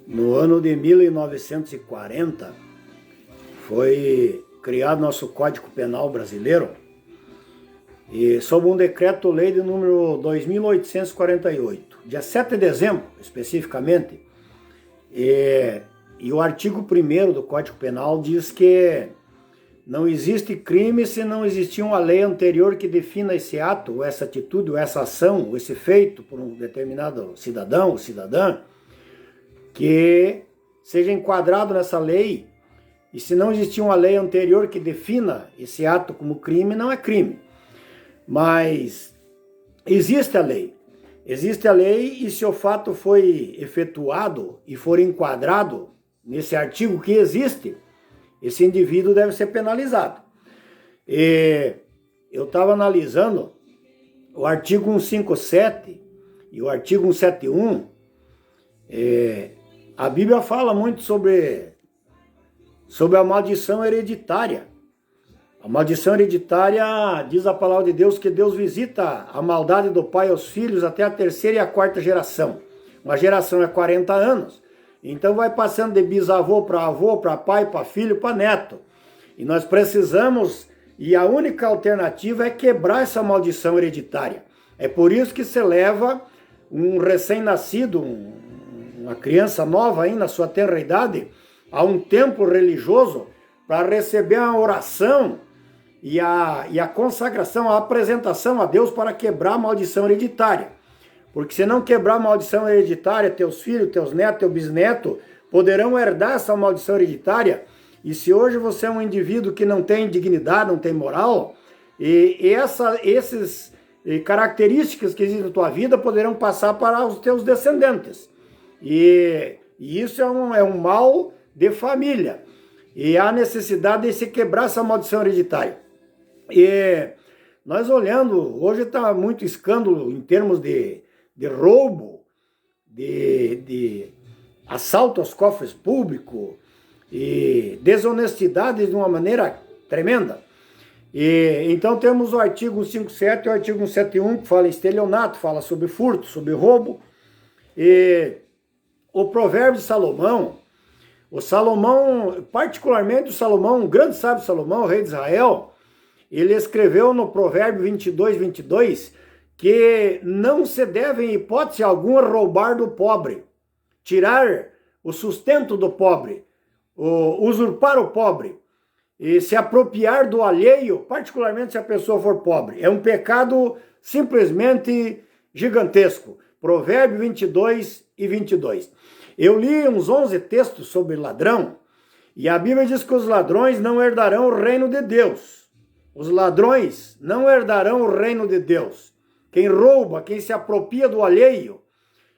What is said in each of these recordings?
No ano de 1940, foi criado nosso Código Penal brasileiro, e sob um decreto-lei de número 2.848, dia 7 de dezembro, especificamente, e o artigo 1º do Código Penal diz que não existe crime se não existir uma lei anterior que defina esse ato, ou essa atitude, ou essa ação, ou esse feito por um determinado cidadão ou cidadã, que seja enquadrado nessa lei. E se não existir uma lei anterior que defina esse ato como crime, não é crime. Mas existe a lei. Existe a lei, e se o fato foi efetuado e for enquadrado nesse artigo que existe, esse indivíduo deve ser penalizado. E eu estava analisando o artigo 157 e o artigo 171. A Bíblia fala muito sobre a maldição hereditária. A maldição hereditária, diz a palavra de Deus, que Deus visita a maldade do pai aos filhos até a 3ª e a 4ª geração. Uma geração é 40 anos, então vai passando de bisavô, para pai, para filho, para neto. E nós precisamos, e a única alternativa é quebrar essa maldição hereditária. É por isso que se leva um recém-nascido, uma criança nova aí na sua tenra idade, a um templo religioso para receber a oração e a consagração, a apresentação a Deus para quebrar a maldição hereditária. Porque se não quebrar a maldição hereditária, teus filhos, teus netos, teu bisneto poderão herdar essa maldição hereditária. E se hoje você é um indivíduo que não tem dignidade, não tem moral, essas características que existem na tua vida poderão passar para os teus descendentes. E isso é um mal de família. E há necessidade de se quebrar essa maldição hereditária. E nós olhando, hoje está muito escândalo em termos de roubo, de assalto aos cofres públicos e desonestidade de uma maneira tremenda. E então temos o artigo 157 e o artigo 171, que fala em estelionato, fala sobre furto, sobre roubo. E o provérbio de Salomão, particularmente o Salomão, um grande sábio Salomão, o rei de Israel, ele escreveu no provérbio 22, que não se deve em hipótese alguma roubar do pobre, tirar o sustento do pobre, usurpar o pobre e se apropriar do alheio, particularmente se a pessoa for pobre. É um pecado simplesmente gigantesco. Provérbio 22. Eu li uns 11 textos sobre ladrão, e a Bíblia diz que os ladrões não herdarão o reino de Deus. Os ladrões não herdarão o reino de Deus. Quem rouba, quem se apropria do alheio,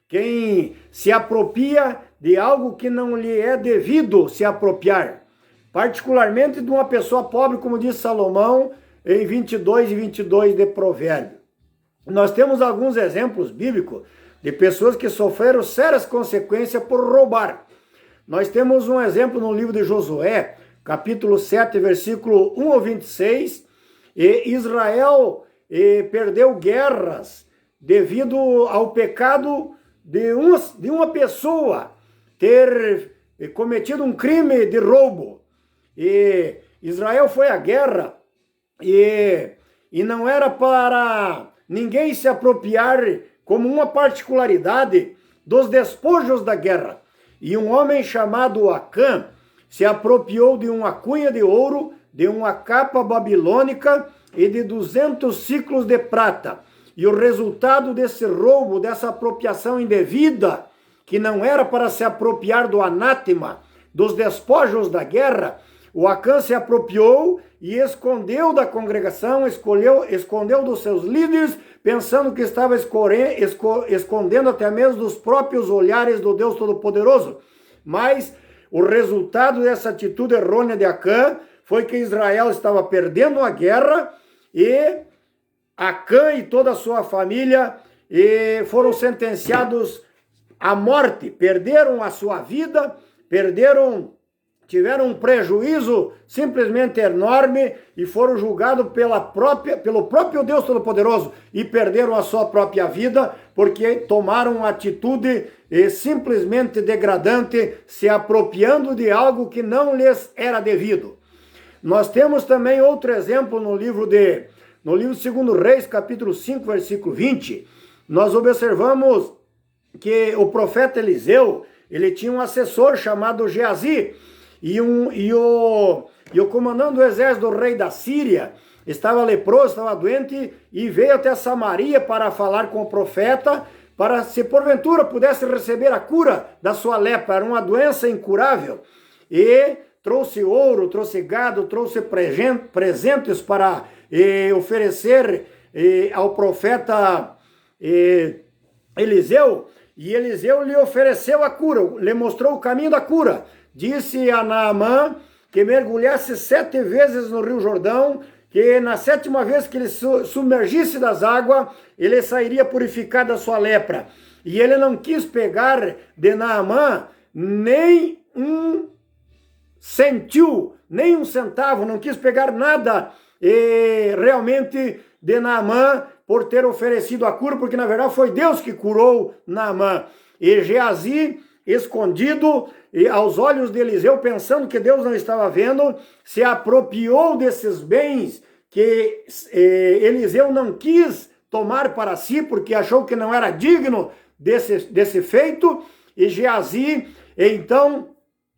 quem se apropria de algo que não lhe é devido se apropriar, particularmente de uma pessoa pobre, como diz Salomão em 22 de Provérbio. Nós temos alguns exemplos bíblicos de pessoas que sofreram sérias consequências por roubar. Nós temos um exemplo no livro de Josué, capítulo 7, versículo 1 ao 26, e Israel perdeu guerras devido ao pecado de uma pessoa ter cometido um crime de roubo. E Israel foi à guerra e não era para ninguém se apropriar como uma particularidade dos despojos da guerra. E um homem chamado Acã se apropriou de uma cunha de ouro, de uma capa babilônica e de 200 ciclos de prata. E o resultado desse roubo, dessa apropriação indevida, que não era para se apropriar do anátema, dos despojos da guerra, o Acã se apropriou e escondeu da congregação, escondeu dos seus líderes, pensando que estava escondendo até mesmo dos próprios olhares do Deus Todo-Poderoso. Mas o resultado dessa atitude errônea de Acã foi que Israel estava perdendo a guerra, e Acã e toda a sua família foram sentenciados à morte, perderam a sua vida, perderam tiveram um prejuízo simplesmente enorme e foram julgados pelo próprio Deus Todo-Poderoso e perderam a sua própria vida porque tomaram uma atitude simplesmente degradante, se apropriando de algo que não lhes era devido. Nós temos também outro exemplo no livro 2 Reis, capítulo 5, versículo 20. Nós observamos que o profeta Eliseu, ele tinha um assessor chamado Geazi, e o comandante do exército do rei da Síria estava leproso, estava doente, e veio até Samaria para falar com o profeta, para se porventura pudesse receber a cura da sua lepra. Era uma doença incurável, e trouxe ouro, trouxe gado, trouxe presentes para oferecer ao profeta Eliseu, e Eliseu lhe ofereceu a cura, lhe mostrou o caminho da cura. Disse a Naamã que mergulhasse 7 vezes no Rio Jordão, que na 7ª vez que ele submergisse das águas, ele sairia purificado da sua lepra. E ele não quis pegar de Naamã nem um centil, nem um centavo, não quis pegar nada realmente de Naamã por ter oferecido a cura, porque na verdade foi Deus que curou Naamã. E Geazi, escondido e aos olhos de Eliseu, pensando que Deus não estava vendo, se apropriou desses bens que Eliseu não quis tomar para si, porque achou que não era digno desse feito, e Geazi, então,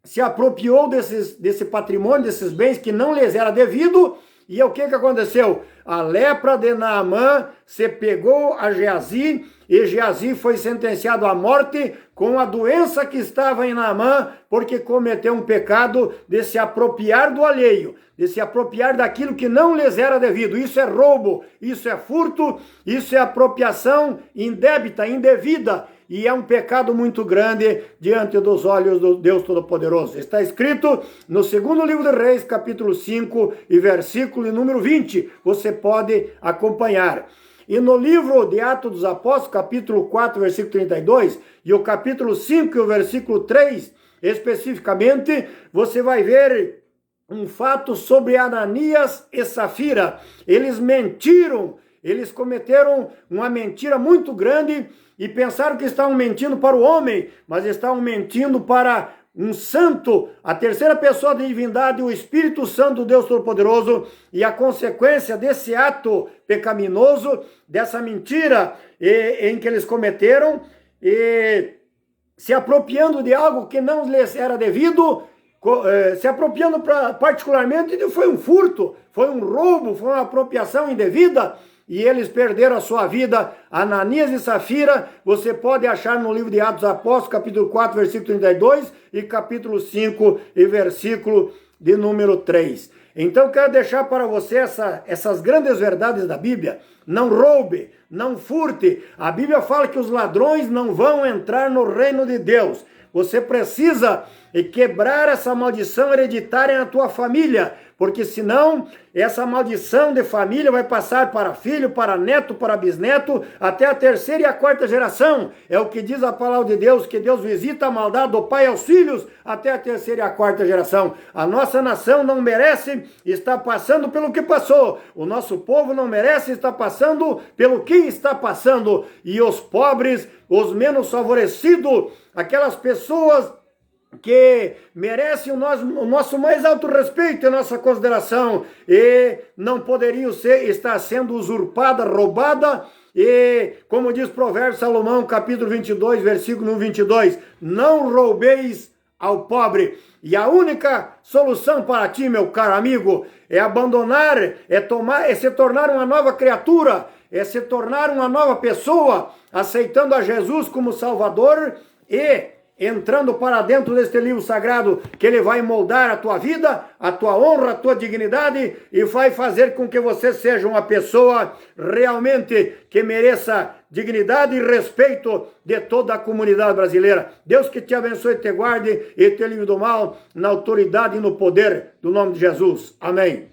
se apropriou desse patrimônio, desses bens que não lhes era devido. E o que aconteceu? A lepra de Naamã se pegou a Geazi, e Geazi foi sentenciado à morte com a doença que estava em Naamã, porque cometeu um pecado de se apropriar do alheio, de se apropriar daquilo que não lhes era devido. Isso é roubo, isso é furto, isso é apropriação indébita, indevida, e é um pecado muito grande diante dos olhos do Deus Todo-Poderoso. Está escrito no 2º livro de Reis, capítulo 5 e versículo número 20. Você pode acompanhar. E no livro de Atos dos Apóstolos, capítulo 4, versículo 32, e o capítulo 5 e o versículo 3, especificamente, você vai ver um fato sobre Ananias e Safira. Eles mentiram, eles cometeram uma mentira muito grande e pensaram que estavam mentindo para o homem, mas estavam mentindo para um santo, a terceira pessoa da divindade, o Espírito Santo do Deus Todo-Poderoso. E a consequência desse ato pecaminoso, dessa mentira em que eles cometeram, se apropriando de algo que não lhes era devido, se apropriando particularmente, foi um furto, foi um roubo, foi uma apropriação indevida, e eles perderam a sua vida. Ananias e Safira, você pode achar no livro de Atos dos Apóstolos, capítulo 4, versículo 32, e capítulo 5, e versículo de número 3. Então, quero deixar para você essas grandes verdades da Bíblia. Não roube, não furte. A Bíblia fala que os ladrões não vão entrar no reino de Deus. Você precisa quebrar essa maldição hereditária na tua família, porque senão essa maldição de família vai passar para filho, para neto, para bisneto, até a 3ª e a 4ª geração. É o que diz a palavra de Deus, que Deus visita a maldade do pai aos filhos até a 3ª e a 4ª geração. A nossa nação não merece estar passando pelo que passou. O nosso povo não merece estar passando pelo que está passando. E os pobres, os menos favorecidos, aquelas pessoas que merecem o nosso mais alto respeito e a nossa consideração, e não poderiam estar sendo usurpada, roubada, e como diz Provérbios Salomão, capítulo 22, versículo 22, não roubeis ao pobre. E a única solução para ti, meu caro amigo, é abandonar, é se tornar uma nova criatura, é se tornar uma nova pessoa, aceitando a Jesus como Salvador e entrando para dentro deste livro sagrado, que ele vai moldar a tua vida, a tua honra, a tua dignidade, e vai fazer com que você seja uma pessoa realmente que mereça dignidade e respeito de toda a comunidade brasileira. Deus que te abençoe, te guarde e te livre do mal, na autoridade e no poder do nome de Jesus. Amém.